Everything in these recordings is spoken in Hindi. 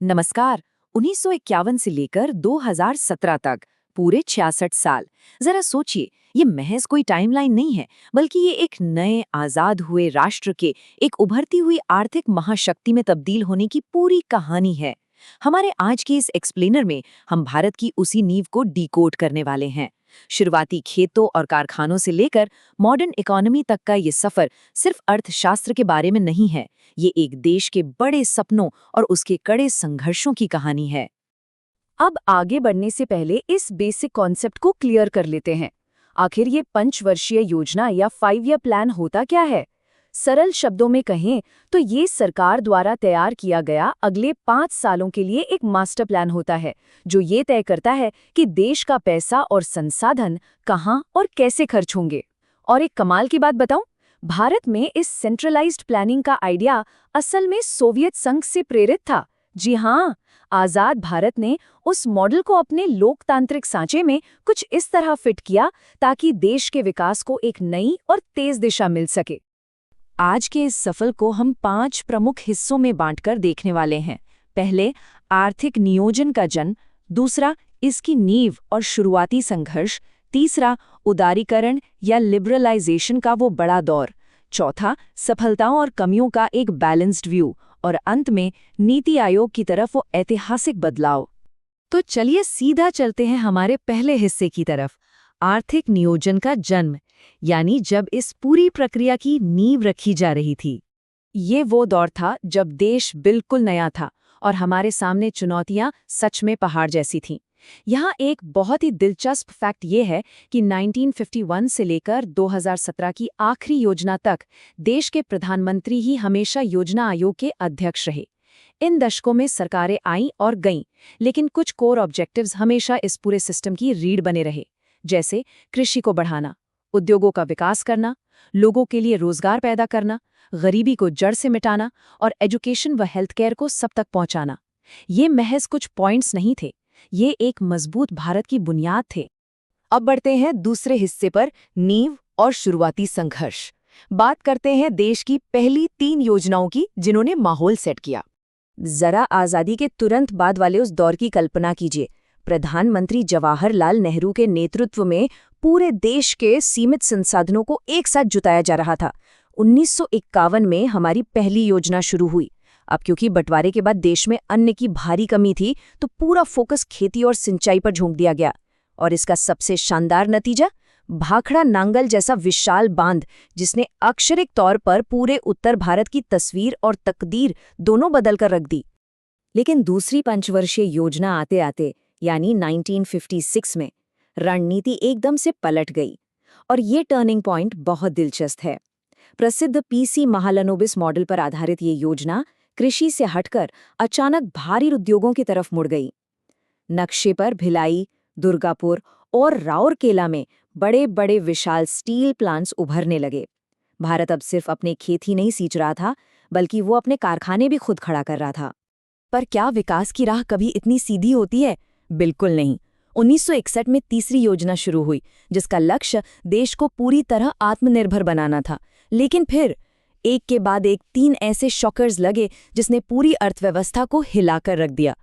नमस्कार। 1951 से लेकर 2017 तक पूरे 66 साल। जरा सोचिए, ये महज कोई टाइमलाइन नहीं है, बल्कि ये एक नए आजाद हुए राष्ट्र के एक उभरती हुई आर्थिक महाशक्ति में तब्दील होने की पूरी कहानी है। हमारे आज के इस एक्सप्लेनर में हम भारत की उसी नींव को डिकोड करने वाले हैं। शुरुआती खेतों और कारखानों से लेकर मॉडर्न इकोनॉमी तक का ये सफर सिर्फ अर्थशास्त्र के बारे में नहीं है, ये एक देश के बड़े सपनों और उसके कड़े संघर्षों की कहानी है। अब आगे बढ़ने से पहले इस बेसिक कॉन्सेप्ट को क्लियर कर लेते हैं। आखिर ये पंचवर्षीय योजना या 5 ईयर प्लान होता क्या है? सरल शब्दों में कहें तो ये सरकार द्वारा तैयार किया गया अगले 5 सालों के लिए एक मास्टर प्लान होता है, जो ये तय करता है कि देश का पैसा और संसाधन कहाँ और कैसे खर्च होंगे। और एक कमाल की बात बताऊं, भारत में इस सेंट्रलाइज्ड प्लानिंग का आइडिया असल में सोवियत संघ से प्रेरित था। जी हाँ, आजाद भारत ने उस मॉडल को अपने लोकतांत्रिक सांचे में कुछ इस तरह फिट किया ताकि देश के विकास को एक नई और तेज दिशा मिल सके। आज के इस सफर को हम 5 प्रमुख हिस्सों में बांटकर देखने वाले हैं। पहले, आर्थिक नियोजन का जन्म। दूसरा, इसकी नींव और शुरुआती संघर्ष। तीसरा, उदारीकरण या लिबरलाइजेशन का वो बड़ा दौर। चौथा, सफलताओं और कमियों का एक बैलेंस्ड व्यू। और अंत में, नीति आयोग की तरफ वो ऐतिहासिक बदलाव। तो चलिए सीधा चलते हैं हमारे पहले हिस्से की तरफ, आर्थिक नियोजन का जन्म, यानी जब इस पूरी प्रक्रिया की नींव रखी जा रही थी। ये वो दौर था जब देश बिल्कुल नया था और हमारे सामने चुनौतियां सच में पहाड़ जैसी थीं। यहाँ एक बहुत ही दिलचस्प फैक्ट ये है कि 1951 से लेकर 2017 की आखिरी योजना तक देश के प्रधानमंत्री ही हमेशा योजना आयोग के अध्यक्ष रहे। इन दशकों में सरकारें आईं और गईं, लेकिन कुछ कोर ऑब्जेक्टिव्स हमेशा इस पूरे सिस्टम की रीढ़ बने रहे, जैसे कृषि को बढ़ाना, उद्योगों का विकास करना, लोगों के लिए रोजगार पैदा करना, गरीबी को जड़ से मिटाना और एजुकेशन व हेल्थ केयर को सब तक पहुंचाना। ये महज कुछ पॉइंट्स नहीं थे, ये एक मजबूत भारत की बुनियाद थे। अब बढ़ते हैं दूसरे हिस्से पर, नींव और शुरुआती संघर्ष। बात करते हैं देश की पहली 3 योजनाओं की जिन्होंने माहौल सेट किया। जरा आज़ादी के तुरंत बाद वाले उस दौर की कल्पना कीजिए। प्रधानमंत्री जवाहरलाल नेहरू के नेतृत्व में पूरे देश के सीमित संसाधनों को एक साथ जुटाया जा रहा था। 1951 में हमारी पहली योजना शुरू हुई। अब क्योंकि बंटवारे के बाद देश में अन्न की भारी कमी थी, तो पूरा फोकस खेती और सिंचाई पर झोंक दिया गया। और इसका सबसे शानदार नतीजा, भाखड़ा नांगल जैसा विशाल बांध, जिसने अक्षरिक तौर पर पूरे उत्तर भारत की तस्वीर और तकदीर दोनों बदल कर रख दी। लेकिन दूसरी पंचवर्षीय योजना आते आते यानी 1956 में रणनीति एकदम से पलट गई। और ये टर्निंग पॉइंट बहुत दिलचस्प है। प्रसिद्ध पीसी महालनोबिस मॉडल पर आधारित ये योजना कृषि से हटकर अचानक भारी उद्योगों की तरफ मुड़ गई। नक्शे पर भिलाई, दुर्गापुर और राउरकेला में बड़े बड़े विशाल स्टील प्लांट्स उभरने लगे। भारत अब सिर्फ अपने खेत ही नहीं सींच रहा था, बल्कि वो अपने कारखाने भी खुद खड़ा कर रहा था। पर क्या विकास की राह कभी इतनी सीधी होती है? बिल्कुल नहीं। 1961 में तीसरी योजना शुरू हुई, जिसका लक्ष्य देश को पूरी तरह आत्मनिर्भर बनाना था। लेकिन फिर एक के बाद एक 3 ऐसे शॉकर्स लगे जिसने पूरी अर्थव्यवस्था को हिलाकर रख दिया।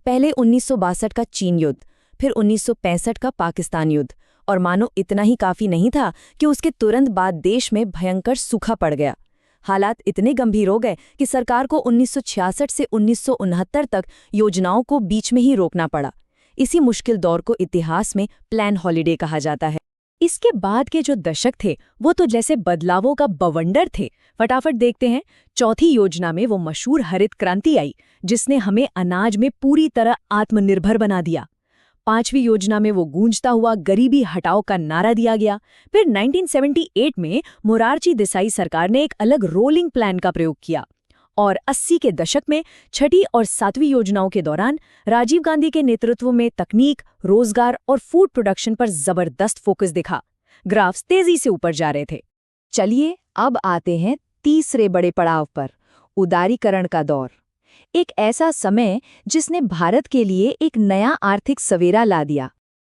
पहले 1962 का चीन युद्ध, फिर 1965 का पाकिस्तान युद्ध, और मानो इतना ही काफी नहीं था कि उसके तुरंत बाद देश में भयंकर सूखा पड़ गया। हालात इतने गंभीर हो गए कि सरकार को 1966 से 1969 तक योजनाओं को बीच में ही रोकना पड़ा। इसी मुश्किल दौर को इतिहास में प्लान हॉलिडे कहा जाता है। इसके बाद के जो दशक थे वो तो जैसे बदलावों का बवंडर थे। फटाफट देखते हैं। चौथी योजना में वो मशहूर हरित क्रांति आई, जिसने हमें अनाज में पूरी तरह आत्मनिर्भर बना दिया। 5वीं योजना में वो गूंजता हुआ गरीबी हटाओ का नारा दिया गया। फिर 1978 में मोरारजी देसाई सरकार ने एक अलग रोलिंग प्लान का प्रयोग किया। और 80 के दशक में छठी और 7वीं योजनाओं के दौरान राजीव गांधी के नेतृत्व में तकनीक, रोजगार और फूड प्रोडक्शन पर जबरदस्त फोकस दिखा। ग्राफ्स तेजी से ऊपर जा रहे थे। चलिए अब आते हैं तीसरे बड़े पड़ाव पर, उदारीकरण का दौर। एक ऐसा समय जिसने भारत के लिए एक नया आर्थिक सवेरा ला दिया।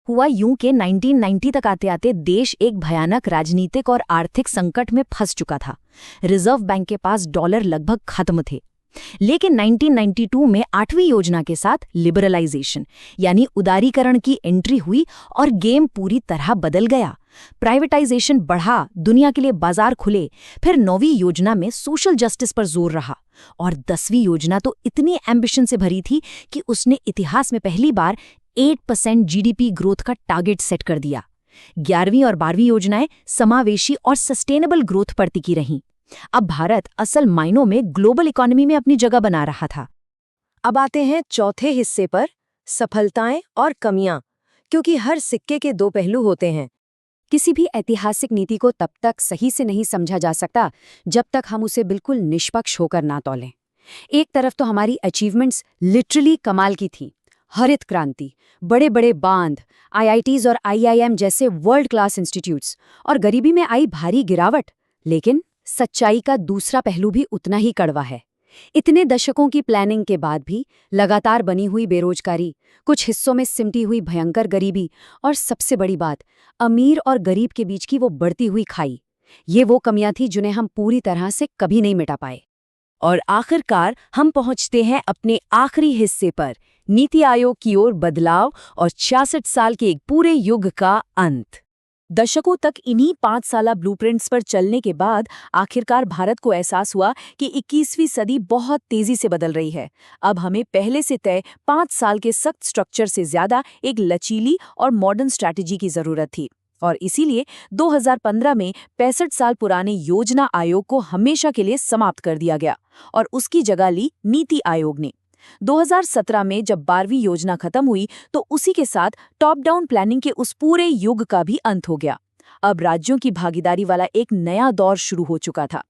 हुआ यूं कि 1990 तक आते आते देश एक भयानक राजनीतिक और आर्थिक संकट में फंस चुका था। रिजर्व बैंक के पास डॉलर लगभग खत्म थे। लेकिन 1992 में 8वीं योजना के साथ लिबरलाइजेशन यानी उदारीकरण की एंट्री हुई और गेम पूरी तरह बदल गया। प्राइवेटाइजेशन बढ़ा, दुनिया के लिए बाजार खुले। फिर 9वीं योजना में सोशल जस्टिस पर जोर रहा और 10वीं योजना तो इतनी एम्बिशन से भरी थी कि उसने इतिहास में पहली बार 8% जीडीपी ग्रोथ का टारगेट सेट कर दिया। 11वीं और 12वीं योजनाएं समावेशी और सस्टेनेबल ग्रोथ पर टिकी रहीं। अब भारत असल मायनों में ग्लोबल इकोनॉमी में अपनी जगह बना रहा था। अब आते हैं चौथे हिस्से पर, सफलताएं और कमियां, क्योंकि हर सिक्के के दो पहलू होते हैं। किसी भी ऐतिहासिक नीति को तब तक सही से नहीं समझा जा सकता जब तक हम उसे बिल्कुल निष्पक्ष होकर ना तौलें। एक तरफ तो हमारी अचीवमेंट्स लिटरली कमाल की थी। हरित क्रांति, बड़े बड़े बांध, आईआईटीज और आईआईएम जैसे वर्ल्ड क्लास इंस्टीट्यूट्स, और गरीबी में आई भारी गिरावट। लेकिन सच्चाई का दूसरा पहलू भी उतना ही कड़वा है। इतने दशकों की प्लानिंग के बाद भी लगातार बनी हुई बेरोजगारी, कुछ हिस्सों में सिमटी हुई भयंकर गरीबी, और सबसे बड़ी बात, अमीर और गरीब के बीच की वो बढ़ती हुई खाई। ये वो कमियां थी जिन्हें हम पूरी तरह से कभी नहीं मिटा पाए। और आखिरकार हम पहुंचते हैं अपने आखिरी हिस्से पर, नीति आयोग की ओर बदलाव और 66 साल के एक पूरे युग का अंत। दशकों तक इन्हीं 5 साला ब्लूप्रिंट्स पर चलने के बाद आखिरकार भारत को एहसास हुआ कि 21वीं सदी बहुत तेजी से बदल रही है। अब हमें पहले से तय 5 साल के सख्त स्ट्रक्चर से ज्यादा एक लचीली और मॉडर्न स्ट्रैटेजी की जरूरत थी। और इसीलिए 2015 में 65 साल पुराने योजना आयोग को हमेशा के लिए समाप्त कर दिया गया और उसकी जगह ली नीति आयोग ने। 2017 में जब 12वीं योजना खत्म हुई तो उसी के साथ टॉप डाउन प्लानिंग के उस पूरे युग का भी अंत हो गया। अब राज्यों की भागीदारी वाला एक नया दौर शुरू हो चुका था।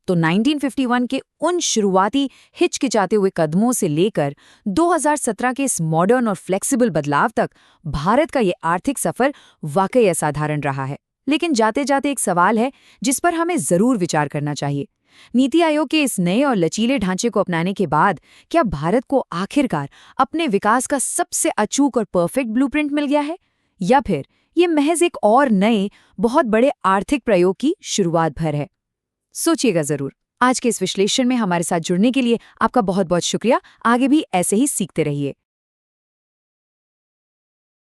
तो 1951 के उन शुरुआती हिचकिचाते हुए कदमों से लेकर 2017 के इस मॉडर्न और फ्लेक्सिबल बदलाव तक भारत का ये आर्थिक सफर वाकई असाधारण रहा है। लेकिन जाते जाते एक सवाल है जिस पर हमें जरूर विचार करना चाहिए। नीति आयोग के इस नए और लचीले ढांचे को अपनाने के बाद क्या भारत को आखिरकार अपने विकास का सबसे अचूक और परफेक्ट ब्लूप्रिंट मिल गया है, या फिर ये महज एक और नए बहुत बड़े आर्थिक प्रयोग की शुरुआत भर है? सोचिएगा जरूर। आज के इस विश्लेषण में हमारे साथ जुड़ने के लिए आपका बहुत बहुत शुक्रिया। आगे भी ऐसे ही सीखते रहिए।